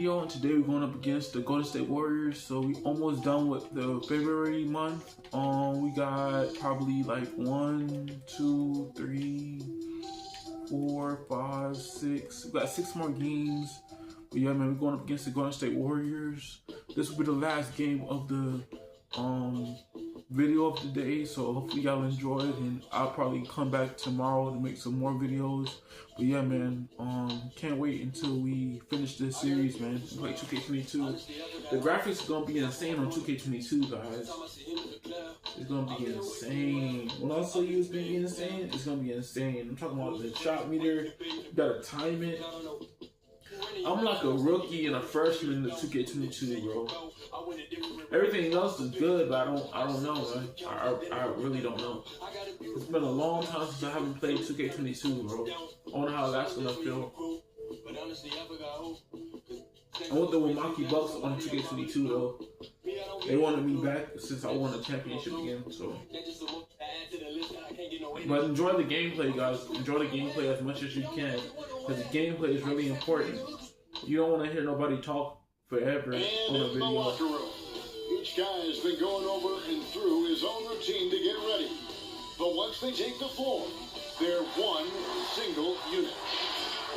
Yo, and today we're going up against the Golden State Warriors. So we almost done with the February month. We got probably like 1, 2, 3, 4, 5, 6. We got 6 more games. But yeah, man, we're going up against the Golden State Warriors. This will be the last game of the video of the day, so hopefully y'all enjoy it, and I'll probably come back tomorrow to make some more videos. But yeah, man, can't wait until we finish this series, man. We play 2K22. The graphics are gonna be insane on 2K22, guys. It's gonna be insane. When I say it's gonna be insane, it's gonna be insane. I'm talking about the shot meter. You gotta time it. I'm like a rookie and a freshman in the 2K22, bro. Everything else is good, but I don't know, man. I really don't know. It's been a long time since I haven't played 2K22, bro. I wonder how that's gonna feel. I went there with Milwaukee Bucks on 2K22 though. They wanted me back since I won the championship again, so. But enjoy the gameplay, guys. Enjoy the gameplay as much as you can, because the gameplay is really important. You don't want to hear nobody talk forever on a video. Each guy has been going over and through his own routine to get ready. But once they take the floor, they're one single unit.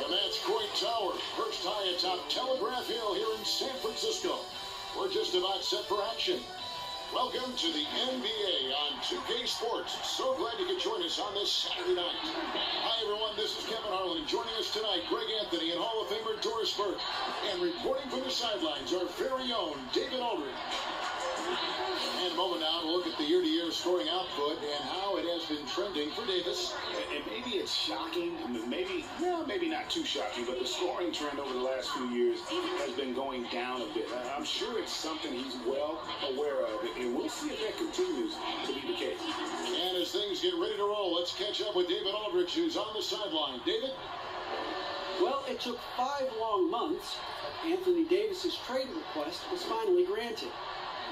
And that's Coit Tower, perched high atop Telegraph Hill here in San Francisco. We're just about set for action. Welcome to the NBA on 2K Sports. So glad you could join us on this Saturday night. Hi, everyone. This is Kevin Harlan. Joining us tonight, Greg Anthony and Hall of Famer Doris Burke. And reporting from the sidelines, our very own David Aldridge. And a moment now to look at the year-to-year scoring output and how it has been trending for Davis. And maybe it's shocking, maybe not too shocking, but the scoring trend over the last few years has been going down a bit. I'm sure it's something he's well aware of, and we'll see if that continues to be the case. And as things get ready to roll, let's catch up with David Aldridge, who's on the sideline. David? Well, it took 5 long months. Anthony Davis's trade request was finally granted.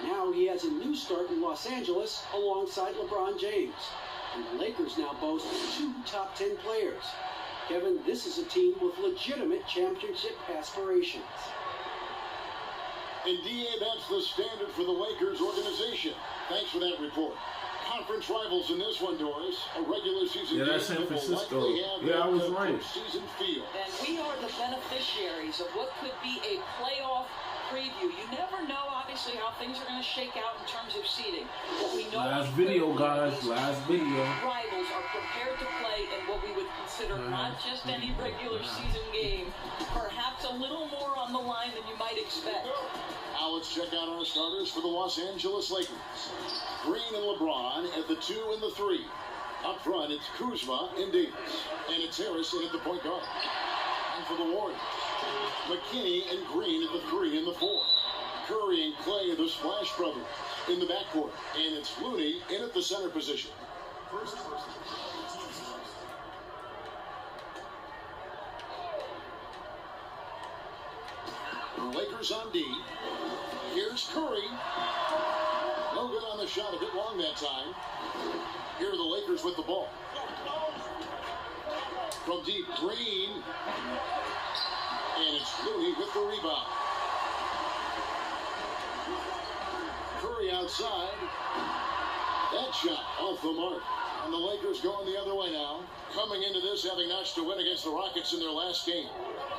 Now he has a new start in Los Angeles alongside LeBron James. And the Lakers now boast 2 top 10 players. Kevin, this is a team with legitimate championship aspirations. And DA, that's the standard for the Lakers organization. Thanks for that report. Conference rivals in this one, Doris. A regular season game that's San Francisco. Yeah, I was right. Season field. And we are the beneficiaries of what could be a playoff preview. You never know, obviously, how things are going to shake out in terms of seeding. What we know last video, guys. Last video. Rivals are prepared to play in what we would consider not just any regular season game, perhaps a little more on the line than you might expect. Now let's check out our starters for the Los Angeles Lakers. Green and LeBron at the 2 and the 3. Up front, it's Kuzma and Davis. And it's Harrison at the point guard. And for the Warriors, McKinney and Green at the 3 and the 4. Curry and Clay, the Splash Brothers, in the backcourt. And it's Looney in at the center position. Lakers on D. Here's Curry. No good on the shot, a bit long that time. Here are the Lakers with the ball. From deep, Green. And it's Looney with the rebound. Curry outside. That shot off the mark. And the Lakers going the other way now. Coming into this, having notched a win against the Rockets in their last game.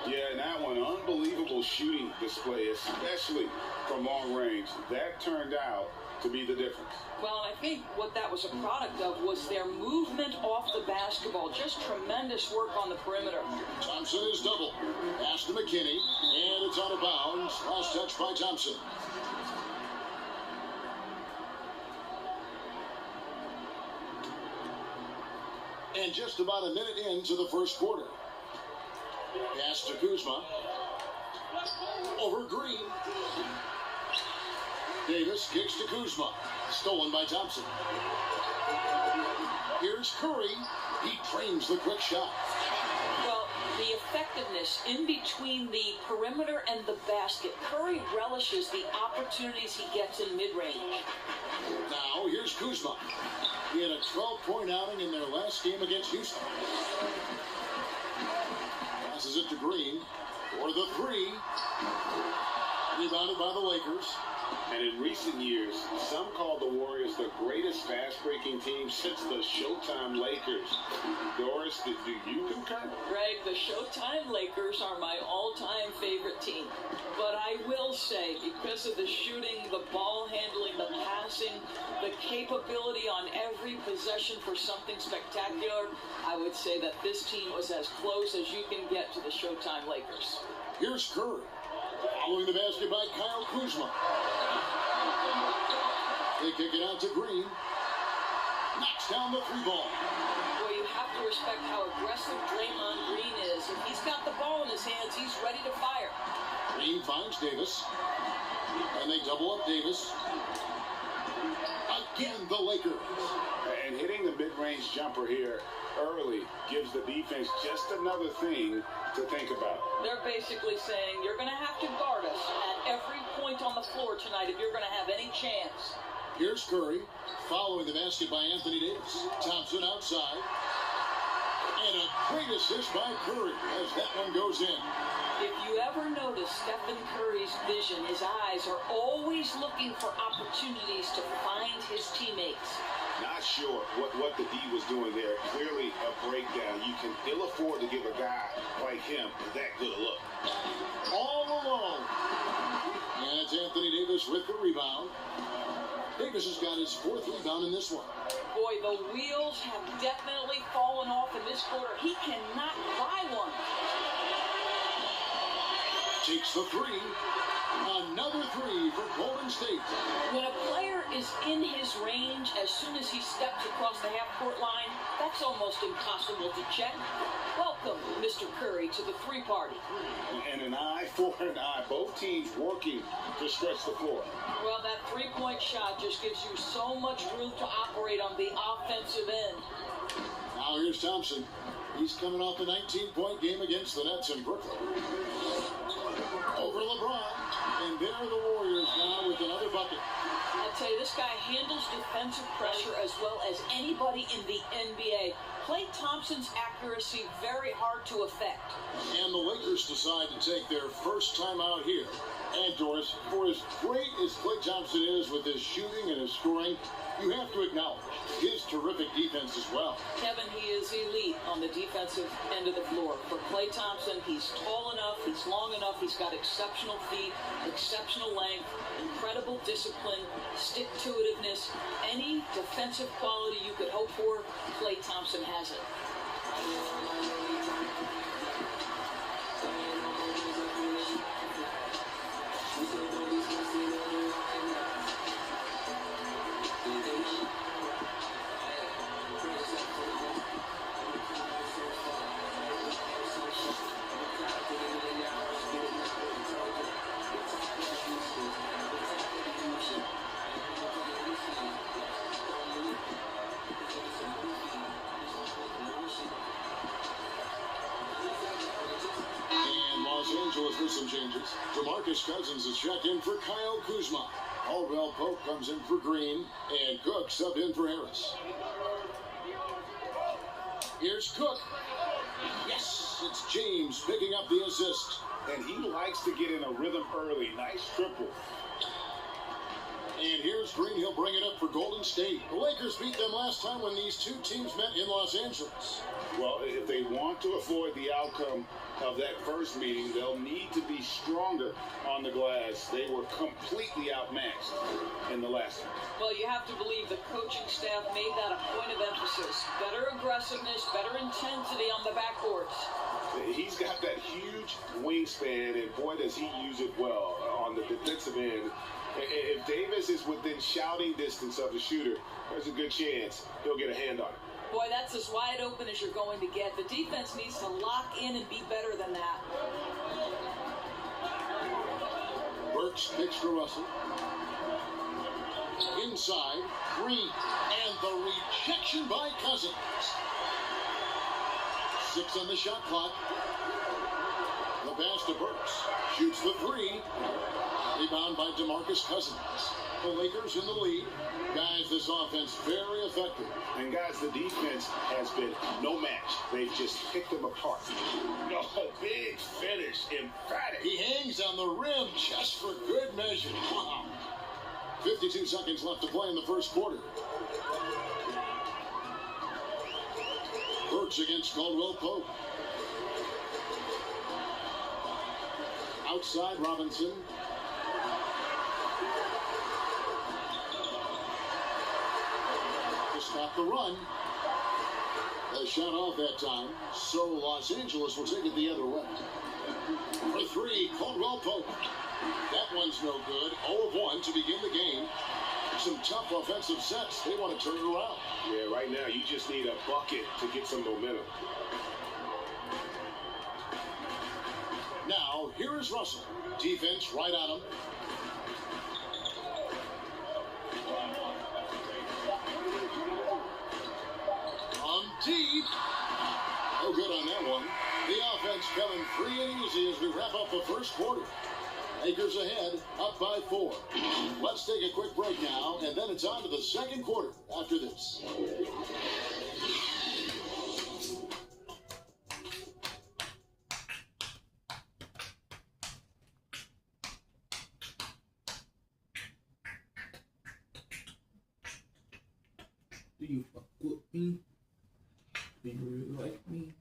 Yeah, and that one, unbelievable shooting display, especially from long range. That turned out to be the difference. Well, I think what that was a product of was their movement off the basketball. Just tremendous work on the perimeter. Thompson is double. Pass to McKinney, and it's out of bounds. Last touch by Thompson. And just about a minute into the first quarter. Pass to Kuzma. Over Green. Davis kicks to Kuzma. Stolen by Thompson. Here's Curry. He trains the quick shot. Well, the effectiveness in between the perimeter and the basket. Curry relishes the opportunities he gets in mid-range. Now, here's Kuzma. He had a 12-point outing in their last game against Houston. Passes it to Green. For the three. Rebounded by the Lakers. And in recent years, some call the Warriors the greatest fast-breaking team since the Showtime Lakers. Doris, do you concur? Greg, the Showtime Lakers are my all-time favorite team. But I will say, because of the shooting, the ball handling, the passing, the capability on every possession for something spectacular, I would say that this team was as close as you can get to the Showtime Lakers. Here's Curry. Following the basket by Kyle Kuzma. They kick it out to Green. Knocks down the three ball. Boy, you have to respect how aggressive Draymond Green is. If he's got the ball in his hands, he's ready to fire. Green finds Davis. And they double up Davis. Again, the Lakers. And hitting the mid-range jumper here early gives the defense just another thing to think about. They're basically saying, you're going to have to guard us at every point on the floor tonight if you're going to have any chance. Here's Curry, following the basket by Anthony Davis. Thompson outside. And a great assist by Curry as that one goes in. If you ever notice Stephen Curry's vision, his eyes are always looking for opportunities to find his teammates. Not sure what the D was doing there. Clearly a breakdown. You can ill afford to give a guy like him that good a look. All alone. And it's Anthony Davis with the rebound. Davis has got his fourth rebound in this one. Boy, the wheels have definitely fallen off in this quarter. He cannot buy one. Takes the three. Another three for Golden State. When a player is in his range, as soon as he steps across the half-court line, that's almost impossible to check. Welcome, Mr. Curry, to the three party. And an eye for an eye. Both teams working to stretch the floor. Well, that three-point shot just gives you so much room to operate on the offensive end. Now here's Thompson. He's coming off a 19-point game against the Nets in Brooklyn. Over LeBron. And there are the Warriors now with another bucket. I'll tell you, this guy handles defensive pressure as well as anybody in the NBA. Klay Thompson's accuracy very hard to affect. And the Lakers decide to take their first time out here. And Doris, for as great as Klay Thompson is with his shooting and his scoring, you have to acknowledge his terrific defense as well. Kevin, he is elite on the defensive end of the floor. For Klay Thompson, he's tall enough, he's long enough, he's got exceptional feet, exceptional length, incredible discipline, stick-to-itiveness. Any defensive quality you could hope for, Klay Thompson has it. With some changes. DeMarcus Cousins is checked in for Kyle Kuzma. Caldwell Pope comes in for Green, and Cook subbed in for Harris. Here's Cook. Yes, it's James picking up the assist. And he likes to get in a rhythm early. Nice triple. And here's Green. He'll bring it up for Golden State. The Lakers beat them last time when these two teams met in Los Angeles. Well, if they want to avoid the outcome of that first meeting, they'll need to be stronger on the glass. They were completely outmatched in the last one. Well, you have to believe the coaching staff made that a point of emphasis. Better aggressiveness, better intensity on the backboards. He's got that huge wingspan, and boy, does he use it well on the defensive end. If Davis is within shouting distance of the shooter, there's a good chance he'll get a hand on it. Boy, that's as wide open as you're going to get. The defense needs to lock in and be better than that. Burks picks for Russell. Inside, Green. And the rejection by Cousins. 6 on the shot clock. The pass to Burks. Shoots the three. Rebound down by DeMarcus Cousins. The Lakers in the lead. Guys, this offense very effective. And guys, the defense has been no match. They've just picked them apart. No, big finish, emphatic. He hangs on the rim just for good measure. Wow. 52 seconds left to play in the first quarter. Burks against Caldwell Pope. Outside Robinson. To stop the run. A shot off that time. So Los Angeles will take it the other way. For three, Caldwell Pope. That one's no good. 0 of 1 to begin the game. Some tough offensive sets. They want to turn it around. Yeah, right now you just need a bucket to get some momentum. Now, here is Russell. Defense right on him. On deep. No good on that one. The offense coming free and easy as we wrap up the first quarter. Lakers ahead, up by 4. Let's take a quick break now, and then it's on to the second quarter after this. Do you fuck with me? Do you really like me?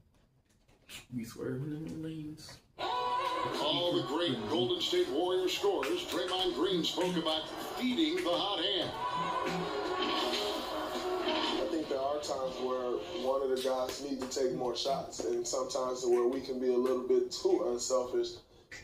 We swerving in the lanes. All the great Golden State Warriors scorers, Draymond Green spoke about feeding the hot hand. I think there are times where one of the guys need to take more shots, and sometimes where we can be a little bit too unselfish.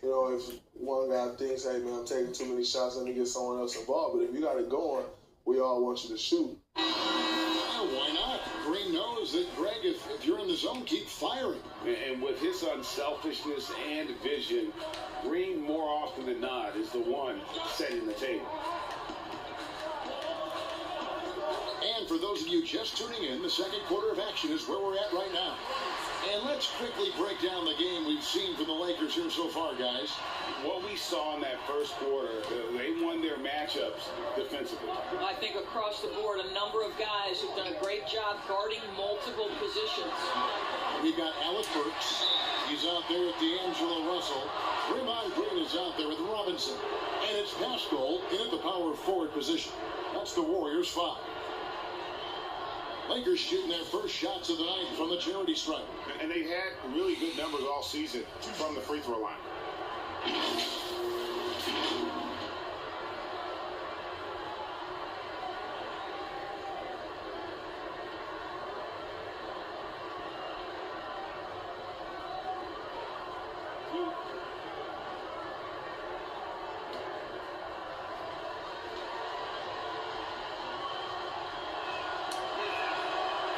You know, if one guy thinks, hey, man, I'm taking too many shots, let me get someone else involved. But if you got it going, we all want you to shoot. Why not? Green knows that, Greg, if you're in the zone, keep firing. And with his unselfishness and vision, Green, more often than not, is the one setting the table. And for those of you just tuning in, the second quarter of action is where we're at right now. And let's quickly break down the game we've seen from the Lakers here so far, guys. What we saw in that first quarter, they won their matchups defensively. I think across the board, a number of guys who've done a great job guarding multiple positions. We've got Alec Burks. He's out there with D'Angelo Russell. Draymond Green is out there with Robinson. And it's Pascal in at the power forward position. That's the Warriors' 5. Lakers shooting their first shots of the night from the charity stripe. And they've had really good numbers all season from the free throw line.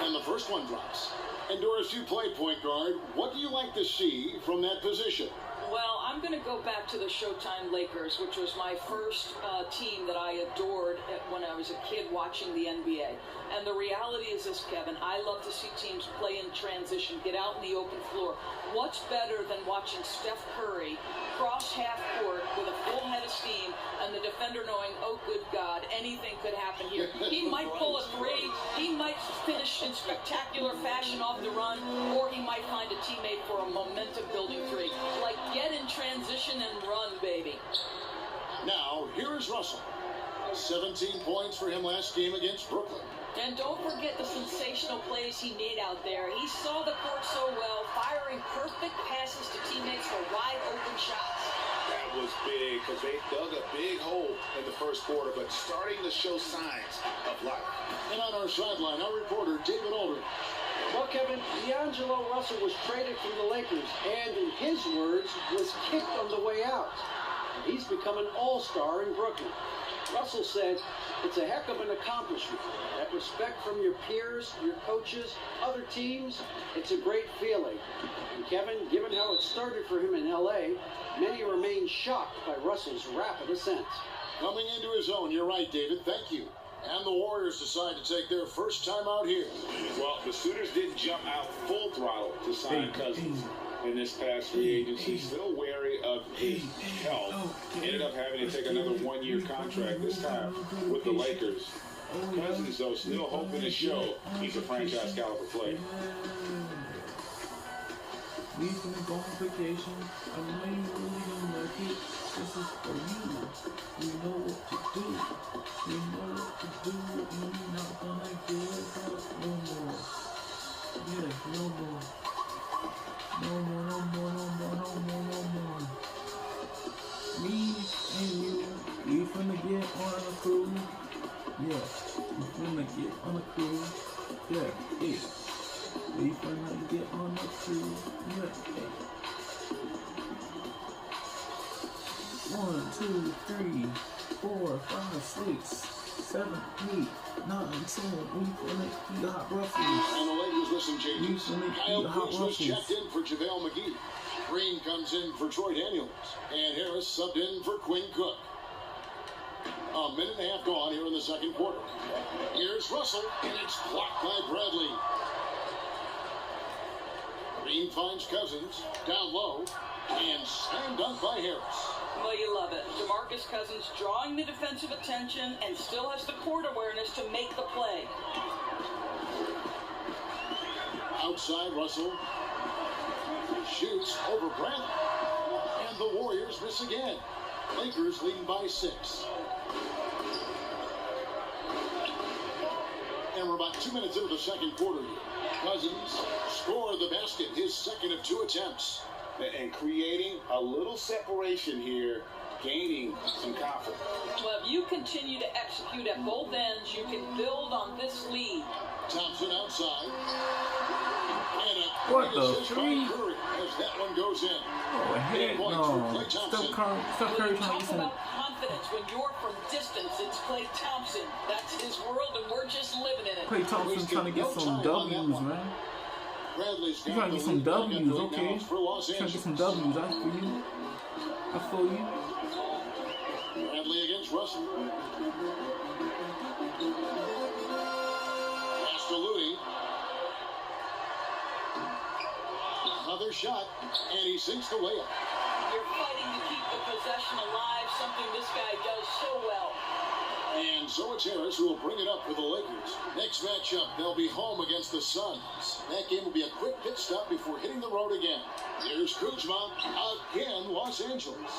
And the first one drops. And Doris, you play point guard. What do you like to see from that position? Well, I'm going to go back to the Showtime Lakers, which was my first team that I adored when I was a kid watching the NBA. And the reality is this, Kevin, I love to see teams play in transition, get out in the open floor. What's better than watching Steph Curry cross half court with a full head of steam and the defender knowing, oh, good God, anything could happen here. He might pull a three, he might finish in spectacular fashion off the run, or he might find a teammate for a momentum-building three. Like, get in transition and run, baby. Now, here is Russell. 17 points for him last game against Brooklyn. And don't forget the sensational plays he made out there. He saw the court so well, firing perfect passes to teammates for wide-open shots. That was big because they dug a big hole in the first quarter, but starting to show signs of life. And on our sideline, our reporter, David Aldridge. Well, Kevin, D'Angelo Russell was traded from the Lakers, and in his words, was kicked on the way out. And he's become an all-star in Brooklyn. Russell said, it's a heck of an accomplishment. That respect from your peers, your coaches, other teams, it's a great feeling. And Kevin, given how it started for him in L.A., many remain shocked by Russell's rapid ascent. Coming into his own, you're right, David. Thank you. And the Warriors decide to take their first time out here. Well, the Sooners didn't jump out full throttle to sign Cousins. in this past free agency. Still wary of his health. Ended up having to take another one-year contract this time with the Lakers. Cousins, though, still hoping to show he's a franchise caliber player. We gonna go on vacation. I know you really gonna like it. This is for you. You know what to do. You know what to do. You're not gonna give up no more. Yeah, no more. No more, no more, no more, no more, no more. Me and you, we finna get on a cruise. Yeah, we finna get on a cruise. Yeah, yeah. We finna get on the cruise. Yeah, yeah. 1, 2, 3, 4, 5, 6, 7, 8, 9, 10. We finna eat hot ruffles. And the Lakers with some changes. We finna Kyle eat hot Kuzma's ruffles. checked in for JaVale McGee. Green comes in for Troy Daniels. And Harris subbed in for Quinn Cook. A minute and a half gone here in the second quarter. Here's Russell, and it's blocked by Bradley. Green finds Cousins down low, and slam dunk by Harris. Well, you love it. DeMarcus Cousins drawing the defensive attention and still has the court awareness to make the play. Outside, Russell shoots over Bradley, and the Warriors miss again. Lakers leading by 6. And we're about 2 minutes into the second quarter here. Cousins scored the basket, his second of 2 attempts. And creating a little separation here, gaining some confidence. Well, if you continue to execute at both ends, you can build on this lead. Thompson outside. And a What the assist by freak? Curry as that one goes in. Oh, heck no. Steph Curry When trying you to talk get some. about confidence, when you're from distance, it's Klay Thompson. That's his world, and we're just living in it. Klay Thompson trying to get some W's, man. Bradley's You trying to get some W's, okay? for Los Trying to get some Angeles. W's, that's for you. I feel you. Bradley against Russell. Pass to Louis. Another shot, and he sinks the layup. You're fighting to keep the possession alive, something this guy does so well. And so it's Harris who will bring it up for the Lakers. Next matchup, they'll be home against the Suns. That game will be a quick pit stop before hitting the road again. Here's Kuzma, again, Los Angeles.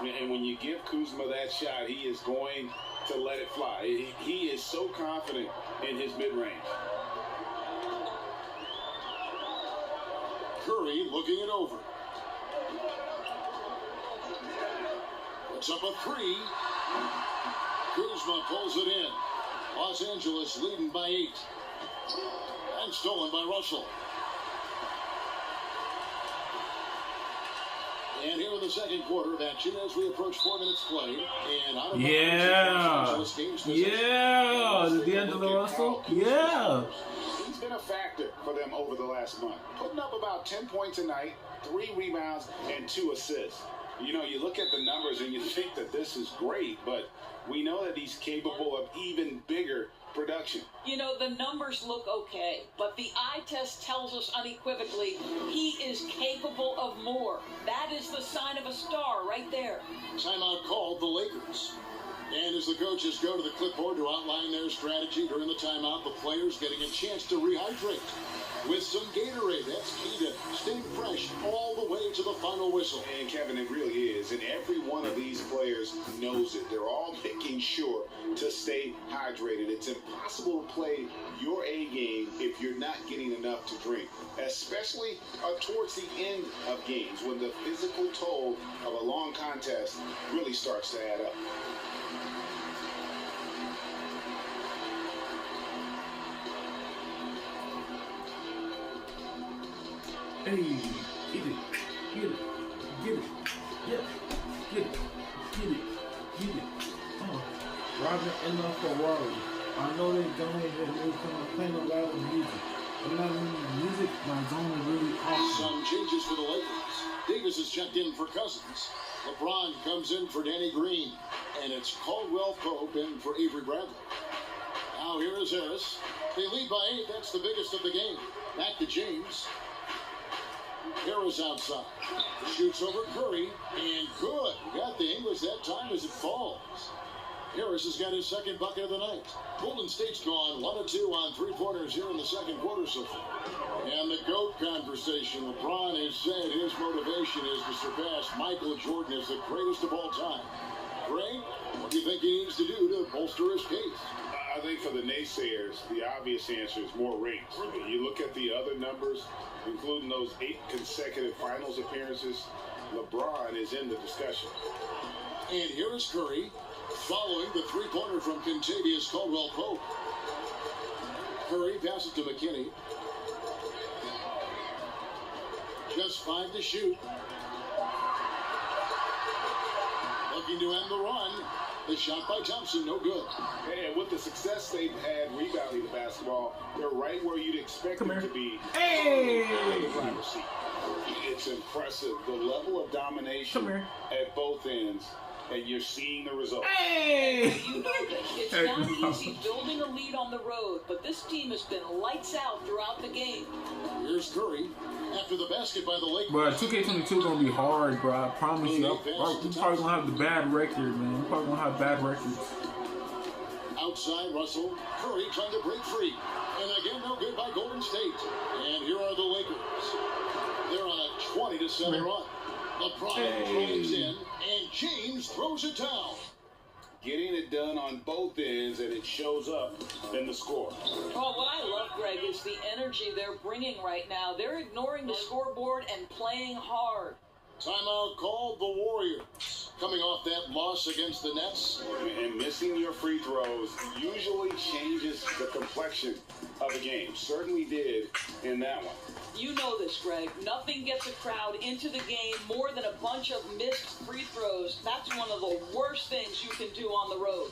And when you give Kuzma that shot, he is going to let it fly. He is so confident in his mid-range. Curry looking it over. Puts up a 3. Kuzma pulls it in. Los Angeles leading by 8. And stolen by Russell. And here in the second quarter of action as we approach 4 minutes play. And out of Yeah. Yeah. The D'Angelo Russell. Yeah. He's been a factor for them over the last month. Putting up about 10 points a night, 3 rebounds, and 2 assists. You know, you look at the numbers and you think that this is great, but we know that he's capable of even bigger production. You know, the numbers look okay, but the eye test tells us unequivocally he is capable of more. That is the sign of a star right there. Timeout called the Lakers. And as the coaches go to the clipboard to outline their strategy during the timeout, the players getting a chance to rehydrate with some Gatorade. That's key to staying fresh all the way to the final whistle. And Kevin, it really is. And every one of these players knows it. They're all making sure to stay hydrated. It's impossible to play your A game if you're not getting enough to drink, especially towards the end of games when the physical toll of a long contest really starts to add up. Hey, get it, get it, get it, yeah, get it, get it, get it. Roger enough for worry. I know they don't have playing a lot of music. But not only music, my zone is really awesome. Some changes for the Lakers. Davis is checked in for Cousins. LeBron comes in for Danny Green. And it's Caldwell Pope in for Avery Bradley. Now here is Harris. They lead by 8. That's the biggest of the game. Back to James. Harris outside. Shoots over Curry, and good. Got the English that time as it falls. Harris has got his second bucket of the night. Golden State's gone 1 of 2 on three-pointers here in the second quarter so far. And the GOAT conversation. LeBron has said his motivation is to surpass Michael Jordan as the greatest of all time. Greg, what do you think he needs to do to bolster his case? I think for the naysayers, the obvious answer is more rings. You look at the other numbers, including those 8 consecutive finals appearances, LeBron is in the discussion. And here is Curry, following the three-pointer from Kentavious Caldwell-Pope. Curry passes to McKinney. Just 5 to shoot. Looking to end the run. The shot by Thompson, no good. And with the success they've had rebounding the basketball, they're right where you'd expect them to be. Hey! In the driver's seat. It's impressive, the level of domination at both ends, and you're seeing the results. Hey! You know this. It's not easy building a lead on the road, but this team has been lights out throughout the game. Here's Curry after the basket by the Lakers. Bro, 2K22 gonna be hard, bro. I promise you. We're probably gonna have the bad record, man. We're probably gonna have bad records. Outside, Russell. Curry trying to break free. And again, no good by Golden State. And here are the Lakers. They're on a 20-7 run. LeBron drives in, and James throws it down. Getting it done on both ends, and it shows up in the score. Well, what I love, Greg, is the energy they're bringing right now. They're ignoring the scoreboard and playing hard. Timeout called the Warriors. Coming off that loss against the Nets. And missing your free throws usually changes the complexion of a game. Certainly did in that one. You know this, Greg. Nothing gets a crowd into the game more than a bunch of missed free throws. That's one of the worst things you can do on the road.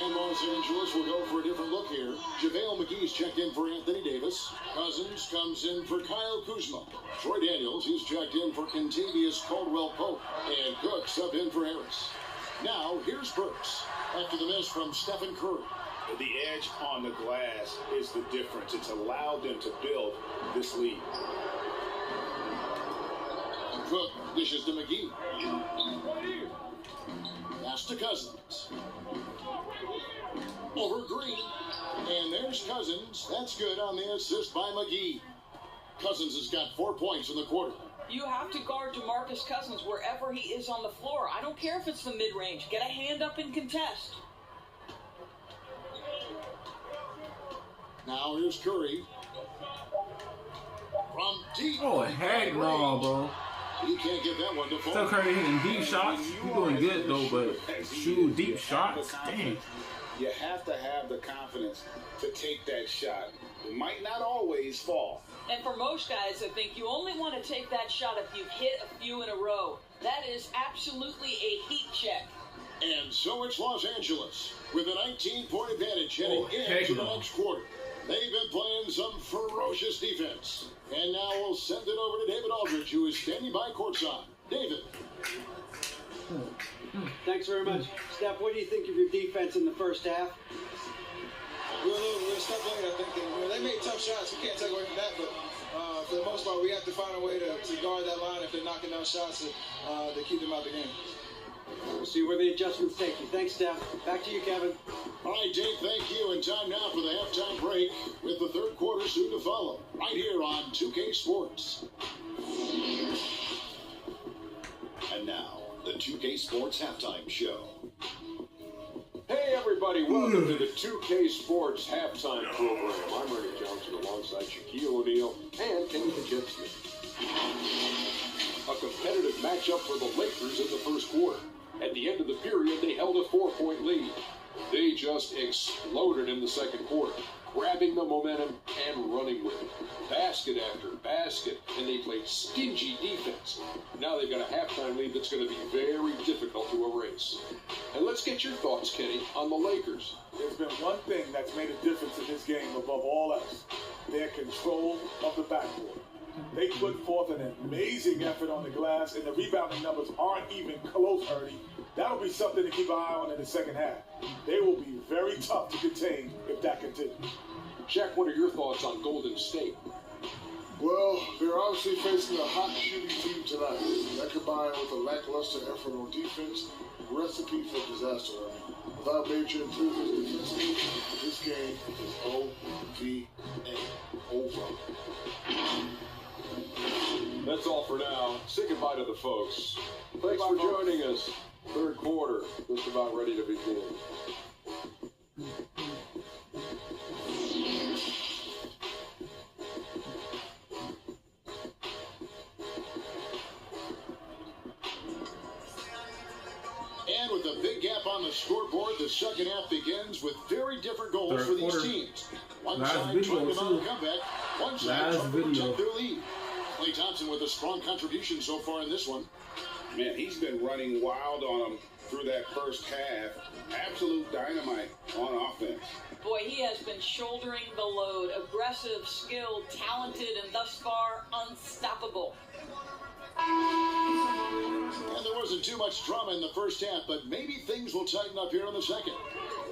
Los Angeles will go for a different look here. JaVale McGee's checked in for Anthony Davis. Cousins comes in for Kyle Kuzma. Troy Daniels, he's checked in for Kentavious Caldwell-Pope. And Cook sub in for Harris. Now, here's Burks after the miss from Stephen Curry. The edge on the glass is the difference. It's allowed them to build this lead. Cook dishes to McGee. Pass to Cousins. Over Green. And there's Cousins. That's good on the assist by McGee. Cousins has got 4 points in the quarter. You have to guard DeMarcus Cousins wherever he is on the floor. I don't care if it's the mid-range. Get a hand up and contest. Now here's Curry. From deep. Oh, heck no, bro. You can't get that one to fall. Steph Curry hitting deep shots. He's doing good, though, but shoot, deep shots? Dang. You have to have the confidence to take that shot. It might not always fall. And for most guys, I think you only want to take that shot if you've hit a few in a row. That is absolutely a heat check. And so it's Los Angeles with a 19-point advantage heading into the next quarter. They've been playing some ferocious defense. And now we'll send it over to David Aldridge, who is standing by courtside. David. Thanks very much. Steph, what do you think of your defense in the first half? We're stuck late, I think. They made tough shots. We can't take away from that. But for the most part, we have to find a way to guard that line if they're knocking down shots to keep them out the game. We'll see where the adjustments take you. Thanks, Steph. Back to you, Kevin. All right, Dave, thank you. And time now for the halftime break with the third quarter soon to follow. Right here on 2K Sports. And now, the 2K Sports Halftime Show. Hey everybody, welcome to the 2K Sports Halftime Program. I'm Ernie Johnson alongside Shaquille O'Neal and Ken Kajitsky. A matchup for the Lakers in the first quarter. At the end of the period, they held a 4-point lead. They just exploded in the second quarter, grabbing the momentum and running with it. Basket after basket, and they played stingy defense. Now they've got a halftime lead that's going to be very difficult to erase. And let's get your thoughts, Kenny, on the Lakers. There's been one thing that's made a difference in this game above all else: their control of the backboard. They put forth an amazing effort on the glass, and the rebounding numbers aren't even close, Ernie. That'll be something to keep an eye on in the second half. They will be very tough to contain if that continues. Jack, what are your thoughts on Golden State? Well, they're obviously facing a hot shooting team tonight. That combined with a lackluster effort on defense, recipe for disaster. Without major improvements defensively, this game is OVA. Over. That's all for now. Say goodbye to the folks. Thanks for joining us. Third quarter, just about ready to begin. And with a big gap on the scoreboard, the second half begins with very different goals for these teams. One side trying to mount a comeback, one side trying to protect their lead. Klay Thompson with a strong contribution so far in this one. Man, he's been running wild on them through that first half. Absolute dynamite on offense. Boy, he has been shouldering the load. Aggressive, skilled, talented, and thus far unstoppable. And there wasn't too much drama in the first half, but maybe things will tighten up here in the second.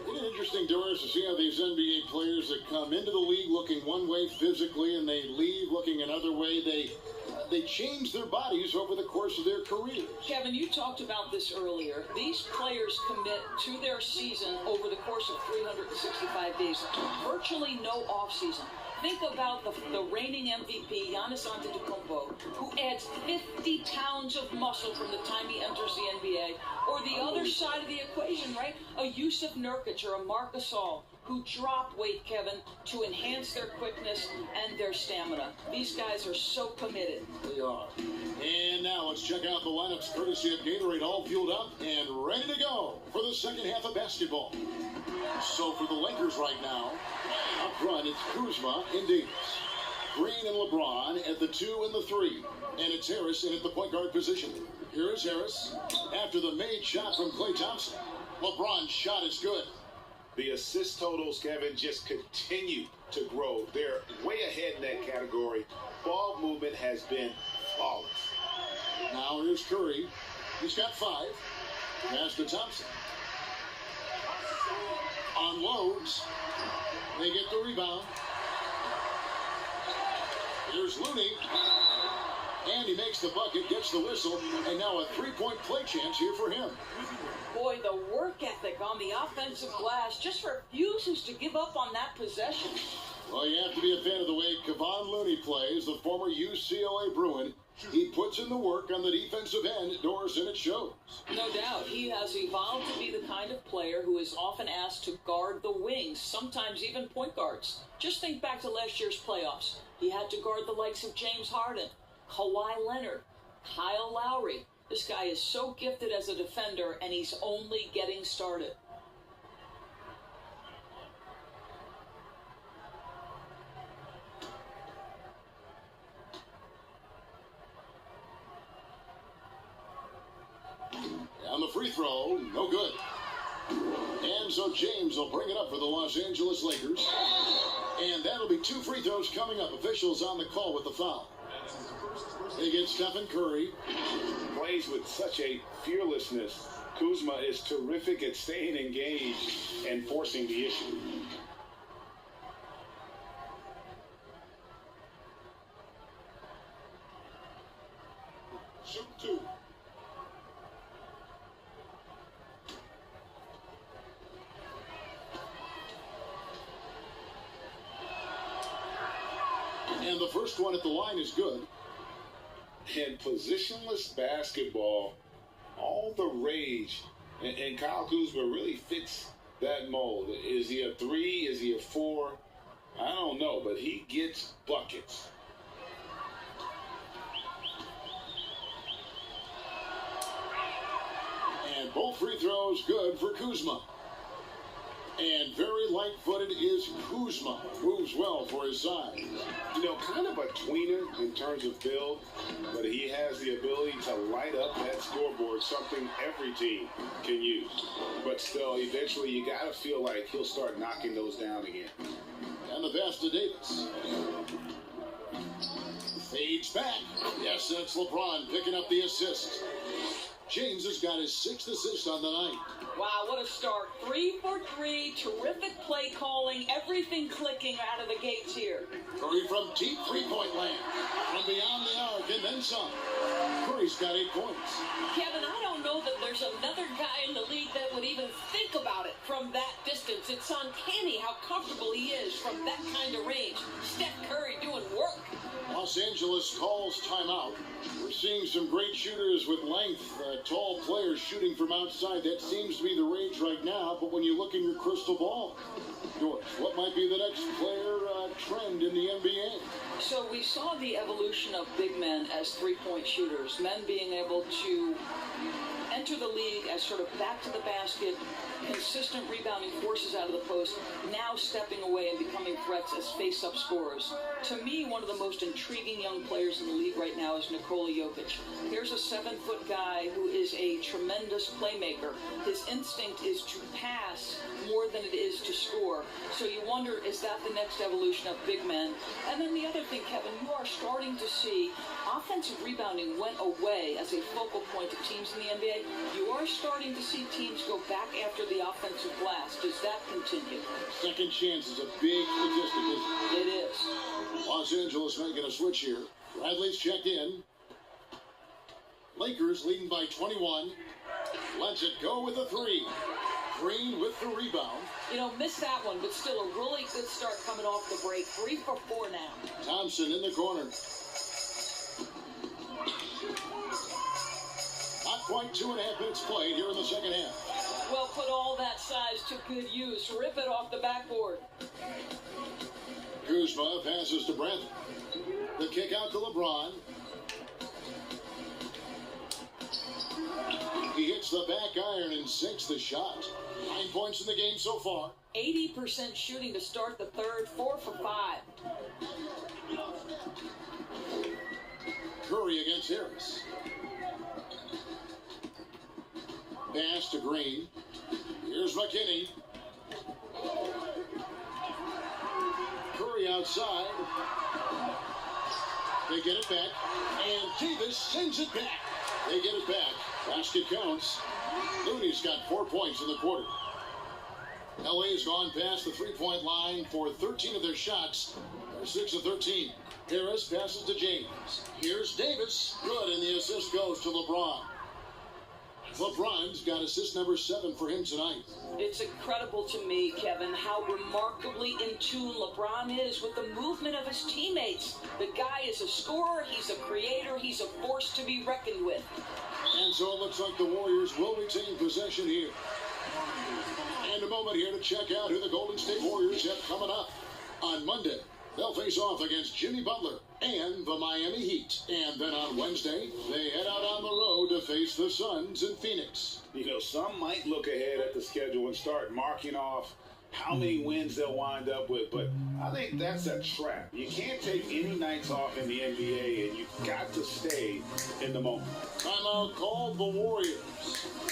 Isn't it interesting, Doris, to see how these NBA players that come into the league looking one way physically and they leave looking another way, they change their bodies over the course of their careers. Kevin, you talked about this earlier. These players commit to their season over the course of 365 days. Virtually no off-season. Think about the reigning MVP, Giannis Antetokounmpo, who adds 50 pounds of muscle from the time he enters the NBA. Or the other side of the equation, right? A Yusuf Nurkic or a Marc Gasol, who drop weight, Kevin, to enhance their quickness and their stamina. These guys are so committed. They are. And now let's check out the lineups courtesy of Gatorade, all fueled up and ready to go for the second half of basketball. So for the Lakers right now, up front it's Kuzma and Davis. Green and LeBron at the 2 and the 3. And it's Harris in at the point guard position. Here is Harris after the made shot from Klay Thompson. LeBron's shot is good. The assist totals, Kevin, just continue to grow. They're way ahead in that category. Ball movement has been flawless. Now here's Curry. He's got 5. Pass to Thompson. Unloads. They get the rebound. Here's Looney. And he makes the bucket, gets the whistle, and now a 3-point play chance here for him. Boy, the work ethic on the offensive glass just refuses to give up on that possession. Well, you have to be a fan of the way Kevon Looney plays, the former UCLA Bruin. He puts in the work on the defensive end, Doris, and it shows. No doubt. He has evolved to be the kind of player who is often asked to guard the wings, sometimes even point guards. Just think back to last year's playoffs. He had to guard the likes of James Harden, Kawhi Leonard, Kyle Lowry. This guy is so gifted as a defender, and he's only getting started. On the free throw, no good. And so James will bring it up for the Los Angeles Lakers. And that'll be 2 free throws coming up. Officials on the call with the foul. They get Stephen Curry. Plays with such a fearlessness. Kuzma is terrific at staying engaged and forcing the issue. Shoot 2. And the first one at the line is good. And positionless basketball, all the rage. And Kyle Kuzma really fits that mold. Is he a 3? Is he a 4? I don't know, but he gets buckets. And both free throws good for Kuzma. And very light-footed is Kuzma. Moves well for his size. You know, kind of a tweener in terms of build, but he has the ability to light up that scoreboard, something every team can use. But still, eventually you got to feel like he'll start knocking those down again. And the pass to Davis. Fades back. Yes, that's LeBron picking up the assist. James has got his 6th assist on the night. Wow, what a start. 3 for 3, terrific play calling, everything clicking out of the gates here. Curry from deep three-point land. From beyond the arc and then some. Curry's got 8 points. Kevin, I don't know that there's another guy in the league that would even think about it from that distance. It's uncanny how comfortable he is from that kind of range. Steph Curry doing work. Los Angeles calls timeout. We're seeing some great shooters with length, tall players shooting from outside. That seems to be the rage right now, but when you look in your crystal ball, George, what might be the next player trend in the NBA? So we saw the evolution of big men as three-point shooters, men being able to enter the league as sort of back to the basket, consistent rebounding forces out of the post, now stepping away and becoming threats as face-up scorers. To me, one of the most intriguing young players in the league right now is Nikola Jokic. Here's a 7-foot guy who is a tremendous playmaker. His instinct is to pass more than it is to score. So you wonder, is that the next evolution of big men? And then the other thing, Kevin, you are starting to see offensive rebounding went away as a focal point of teams in the NBA. You are starting to see teams go back after the offensive glass. Does that continue? Second chance is a big statistic, isn't it? It is. Los Angeles making a switch here. Bradley's checked in. Lakers leading by 21. Lets it go with a 3. Green with the rebound. You know, missed that one, but still a really good start coming off the break. 3 for 4 now. Thompson in the corner. Not quite 2.5 minutes played here in the second half. Well, put all that size to good use. Rip it off the backboard. Kuzma passes to Brent. The kick out to LeBron. He hits the back iron and sinks the shot. 9 points in the game so far. 80% shooting to start the third. 4 for 5. Curry against Harris. Pass to Green. Here's McKinney. Curry outside. They get it back. And Davis sends it back. They get it back. Basket counts. Looney's got 4 points in the quarter. LA's gone past the three-point line for 13 of their shots. They're 6 of 13. Harris passes to James. Here's Davis. Good, and the assist goes to LeBron. LeBron's got assist number 7 for him tonight. It's incredible to me, Kevin, how remarkably in tune LeBron is with the movement of his teammates. The guy is a scorer, he's a creator, he's a force to be reckoned with. And so it looks like the Warriors will retain possession here. And a moment here to check out who the Golden State Warriors have coming up. On Monday, they'll face off against Jimmy Butler and the Miami Heat. And then on Wednesday, they head out on the road to face the Suns in Phoenix. You know, some might look ahead at the schedule and start marking off how many wins they'll wind up with, but I think that's a trap. You can't take any nights off in the NBA, and you've got to stay in the moment. Timeout called the Warriors.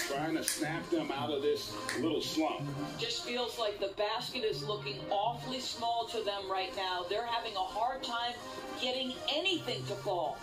Trying to snap them out of this little slump. Just feels like the basket is looking awfully small to them right now. They're having a hard time getting anything to fall.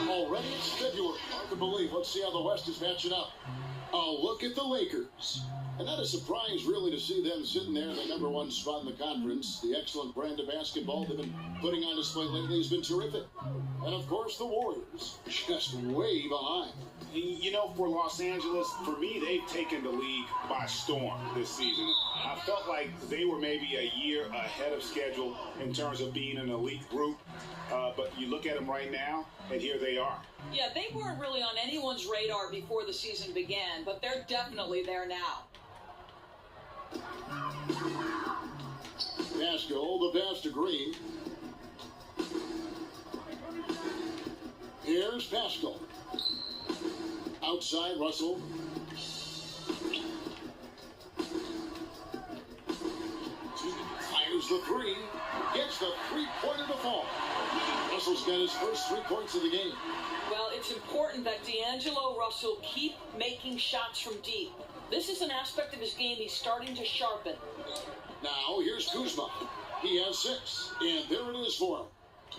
Already it's February. Hard to believe. Let's see how the West is matching up. A look at the Lakers. And not a surprise, really, to see them sitting there in the number one spot in the conference. The excellent brand of basketball they've been putting on display lately has been terrific. And, of course, the Warriors, just way behind. You know, for Los Angeles, for me, they've taken the league by storm this season. I felt like they were maybe a year ahead of schedule in terms of being an elite group. But you look at them right now, and here they are. Yeah, they weren't really on anyone's radar before the season began, but they're definitely there now. Pascal, the pass to Green. Here's Pascal. Outside, Russell. Fires the three. Gets the three-pointer to fall. Russell's got his first 3 points of the game. Well, it's important that D'Angelo Russell keep making shots from deep. This is an aspect of his game he's starting to sharpen. Now, here's Kuzma. He has 6, and there it is for him.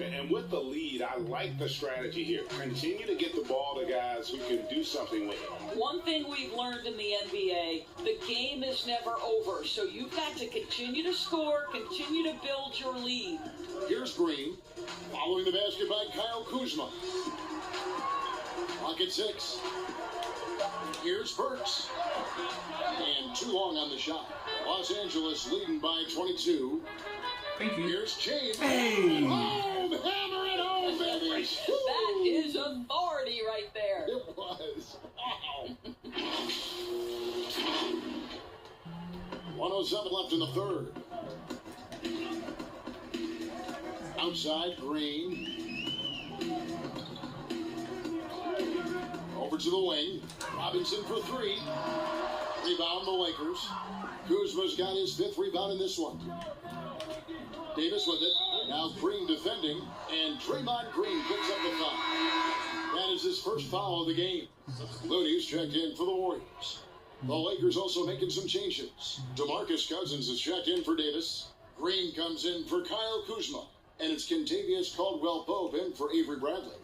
And with the lead, I like the strategy here. Continue to get the ball to guys who can do something with it. One thing we've learned in the NBA, the game is never over. So you've got to continue to score, continue to build your lead. Here's Green, following the basket by Kyle Kuzma. Clock at 6. Here's Burks. And too long on the shot. Los Angeles leading by 22. Thank you. Here's James. Hey! Home! Hammer it home, baby! That is authority right there. It was. Wow. 1:07 left in the third. Outside, Green. Over to the wing. Robinson for 3. Rebound the Lakers. Kuzma's got his 5th rebound in this one. Davis with it. Now Green defending. And Draymond Green picks up the foul. That is his first foul of the game. Looney's checked in for the Warriors. The Lakers also making some changes. DeMarcus Cousins is checked in for Davis. Green comes in for Kyle Kuzma. And it's Kentavious Caldwell-Pope in for Avery Bradley.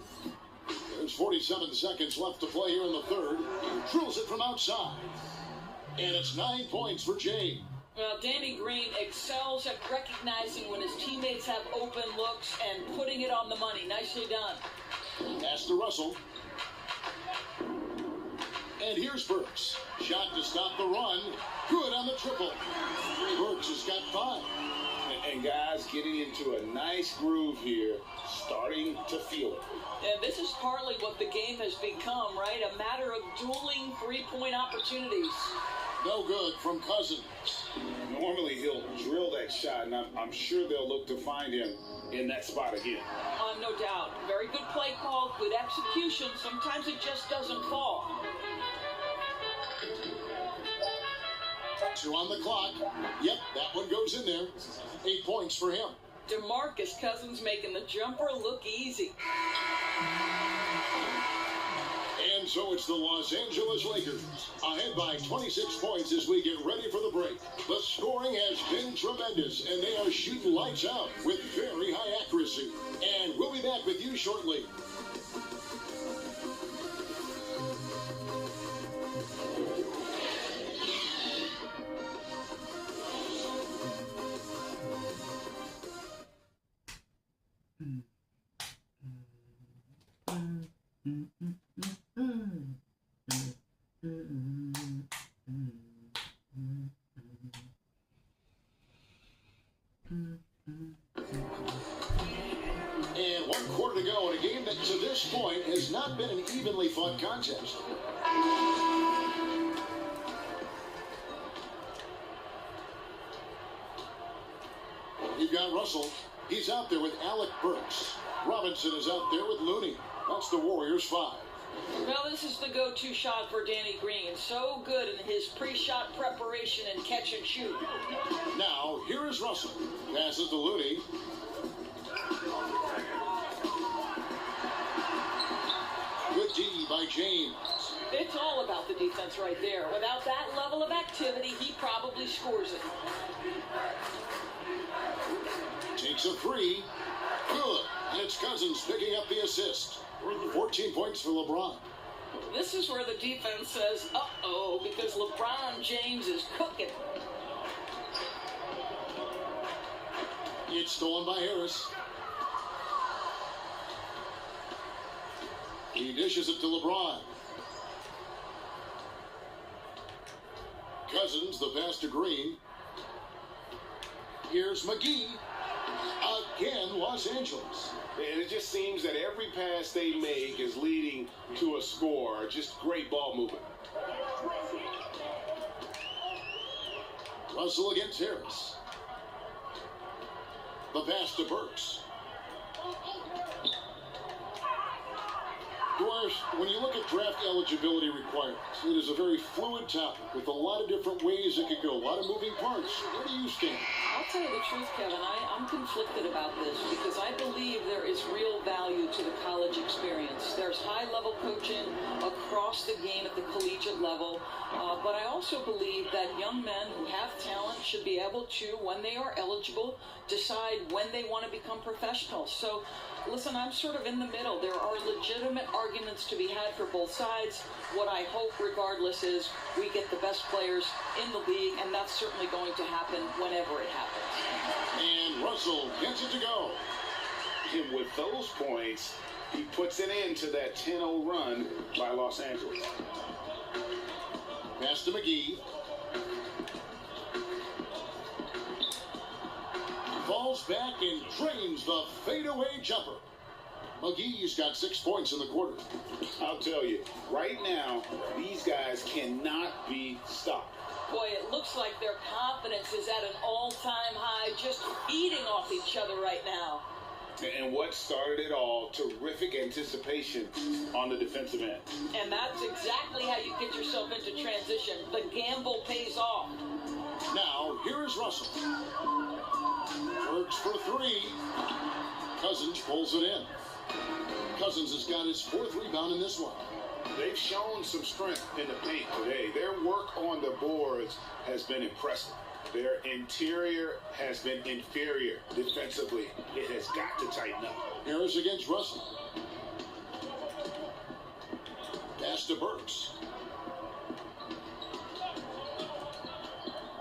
There's 47 seconds left to play here in the third. Drills it from outside. And it's 9 points for James. Well, Danny Green excels at recognizing when his teammates have open looks and putting it on the money. Nicely done. Pass to Russell. And here's Burks. Shot to stop the run. Good on the triple. Burks has got 5. And guys getting into a nice groove here, starting to feel it. And this is partly what the game has become, right? A matter of dueling three-point opportunities. No good from Cousins. Normally he'll drill that shot, and I'm sure they'll look to find him in that spot again. No doubt. Very good play call, good execution. Sometimes it just doesn't fall. 2 on the clock. Yep, that one goes in there. 8 points for him. DeMarcus Cousins making the jumper look easy. And so it's the Los Angeles Lakers ahead by 26 points as we get ready for the break. The scoring has been tremendous, and they are shooting lights out with very high accuracy. And we'll be back with you shortly. And 1 quarter to go in a game that to this point has not been an evenly fought contest. You've got Russell. He's out there with Alec Burks. Robinson is out there with Looney. That's the Warriors 5. Well, this is the go-to shot for Danny Green. So good in his pre-shot preparation and catch and shoot. Now, here is Russell. Passes to Looney. Good D by James. It's all about the defense right there. Without that level of activity, he probably scores it. Takes a 3. Good. And it's Cousins picking up the assist. 14 points for LeBron. This is where the defense says, uh-oh, because LeBron James is cooking. It's stolen by Harris. He dishes it to LeBron. Cousins, the pass to Green. Here's McGee. Again, Los Angeles. And it just seems that every pass they make is leading to a score. Just great ball movement. Russell against Harris. The pass to Burks. Dwyer, when you look at draft eligibility requirements, it is a very fluid topic with a lot of different ways it could go, a lot of moving parts. Where do you stand? I'll tell you the truth, Kevin. I'm conflicted about this because I believe there is real value to the college experience. There's high-level coaching across the game at the collegiate level, but I also believe that young men who have talent should be able to, when they are eligible, decide when they want to become professionals. So, listen, I'm sort of in the middle. There are legitimate arguments to be had for both sides. What I hope, regardless, is we get the best players in the league, and that's certainly going to happen whenever it happens. And Russell gets it to go. And with those points, he puts an end to that 10-0 run by Los Angeles. Pass to McGee. Falls back and drains the fadeaway jumper. McGee's got 6 points in the quarter. I'll tell you, right now, these guys cannot be stopped. Boy, it looks like their confidence is at an all-time high, just feeding off each other right now. And what started it all, terrific anticipation on the defensive end. And that's exactly how you get yourself into transition. The gamble pays off. Now, here is Russell. Works for 3. Cousins pulls it in. Cousins has got his 4th rebound in this one. They've shown some strength in the paint today. Their work on the boards has been impressive. Their interior has been inferior defensively. It has got to tighten up. Harris against Russell. Pass to Burks.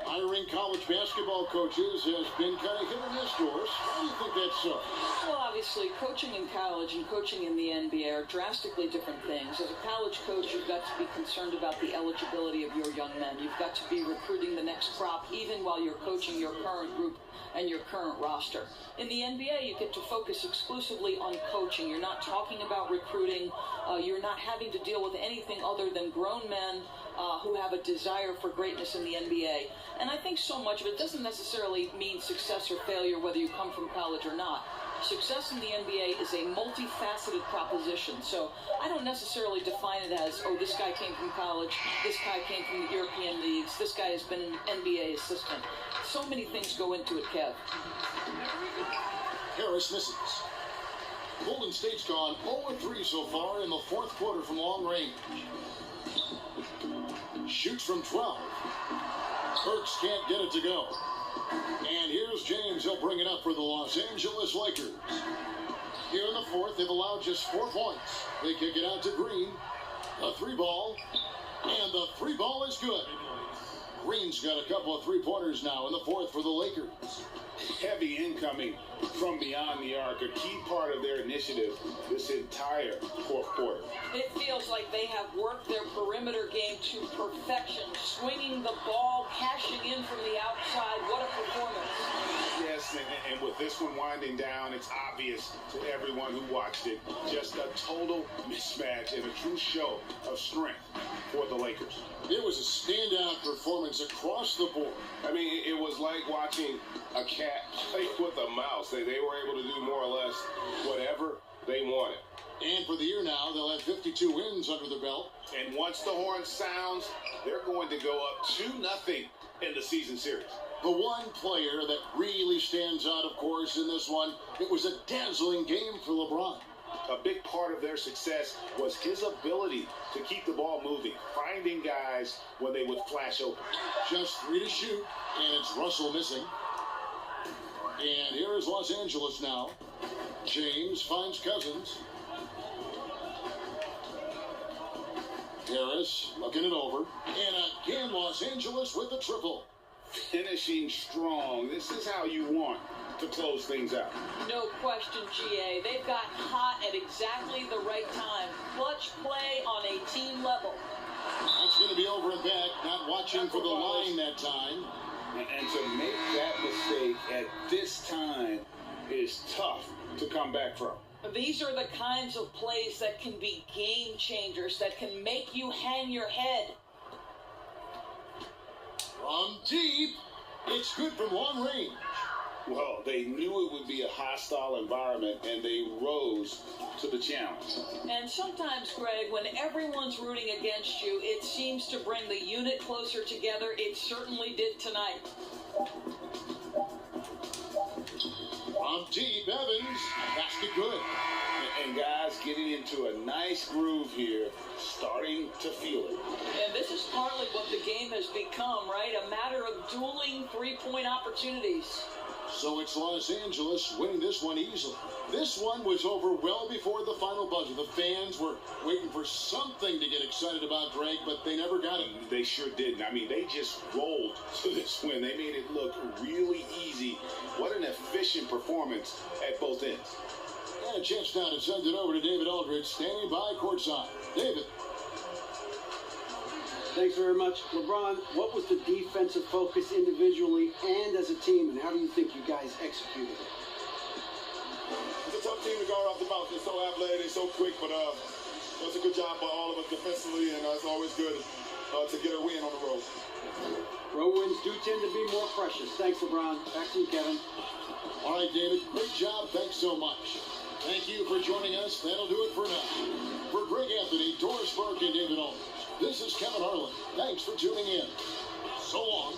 Hiring college basketball coaches has been kind of hit or miss, Doris. Why do you think that's so? Well, obviously, coaching in college and coaching in the NBA are drastically different things. As a college coach, you've got to be concerned about the eligibility of your young men. You've got to be recruiting the next crop, even while you're coaching your current group and your current roster. In the NBA, you get to focus exclusively on coaching. You're not talking about recruiting. You're not having to deal with anything other than grown men who have a desire for greatness in the NBA. And I think so much of it doesn't necessarily mean success or failure, whether you come from college or not. Success in the NBA is a multifaceted proposition. So I don't necessarily define it as, oh, this guy came from college, this guy came from the European leagues, this guy has been an NBA assistant. So many things go into it, Kev. Harris misses. Golden State's gone 0-3 so far in the 4th quarter from long range. Shoots from 12. Burks can't get it to go. And here's James. He'll bring it up for the Los Angeles Lakers. Here in the 4th, they've allowed just 4 points. They kick it out to Green. A 3-ball. And the 3-ball is good. Green's got a couple of 3-pointers now in the 4th for the Lakers. Heavy incoming from beyond the arc, a key part of their initiative this entire 4th quarter. It feels like they have worked their perimeter game to perfection, swinging the ball, cashing in from the outside. What a performance. Yes, and with this one winding down, it's obvious to everyone who watched it. Just a total mismatch and a true show of strength for the Lakers. It was a standout performance across the board. I mean, it was like watching a cat play with a mouse. They were able to do more or less whatever they wanted. And for the year now, they'll have 52 wins under their belt. And once the horn sounds, they're going to go up 2-0 in the season series. The one player that really stands out, of course, in this one, it was a dazzling game for LeBron. A big part of their success was his ability to keep the ball moving, finding guys when they would flash open. Just 3 to shoot, and it's Russell missing. And here is Los Angeles now. James finds Cousins. Harris looking it over. And again, Los Angeles with the triple. Finishing strong. This is how you want to close things out. No question, GA. They've got hot at exactly the right time. Clutch play on a team level. That's going to be over and back. Not watching for the line that time. And to make that mistake at this time is tough to come back from. These are the kinds of plays that can be game changers, that can make you hang your head. From deep, it's good from long range. Well, they knew it would be a hostile environment, and they rose to the challenge. And sometimes, Greg, when everyone's rooting against you, it seems to bring the unit closer together. It certainly did tonight. From deep, Evans, that's the good. And guys getting into a nice groove here, starting to feel it. And this is partly what the game has become, right? A matter of dueling three-point opportunities. So it's Los Angeles winning this one easily. This one was over well before the final buzzer. The fans were waiting for something to get excited about, Greg, but they never got it. They sure didn't. I mean, they just rolled to this win. They made it look really easy. What an efficient performance at both ends. And a chance now to send it over to David Aldridge, standing by courtside. David. Thanks very much. LeBron, what was the defensive focus individually and as a team, and how do you think you guys executed it? It's a tough team to guard off the bounce. They're so athletic, they're so quick, but it's a good job by all of us defensively, and it's always good to get a win on the road. Road wins do tend to be more precious. Thanks, LeBron. Back to you, Kevin. All right, David. Great job. Thanks so much. Thank you for joining us. That'll do it for now. For Greg Anthony, Doris Burke, and David Aldridge, this is Kevin Harlan. Thanks for tuning in. So long.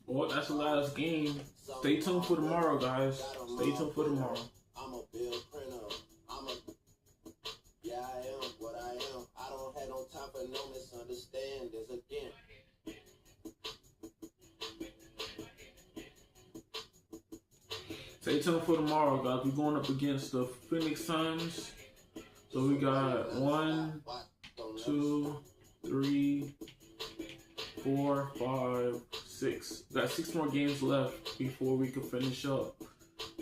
Well, that's the last game. Stay tuned for tomorrow, guys. Stay tuned for tomorrow. I'm a bill printer. Yeah, I am what I am. I don't have no time for no misunderstandings again. Stay tuned for tomorrow, guys. We're going up against the Phoenix Suns. So we got 1, 2, 3, 4, 5, 6. We got 6 more games left before we can finish up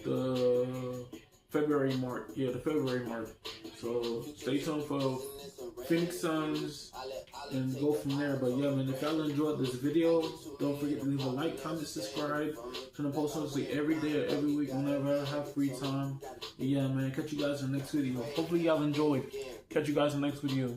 the February mark. Yeah, the February mark. So stay tuned for Phoenix Suns and go from there. But yeah, man, if y'all enjoyed this video, don't forget to leave a like, comment, subscribe. Trying to post something every day or every week whenever I have free time. But yeah, man, catch you guys in the next video. Hopefully y'all enjoyed. Catch you guys in the next video.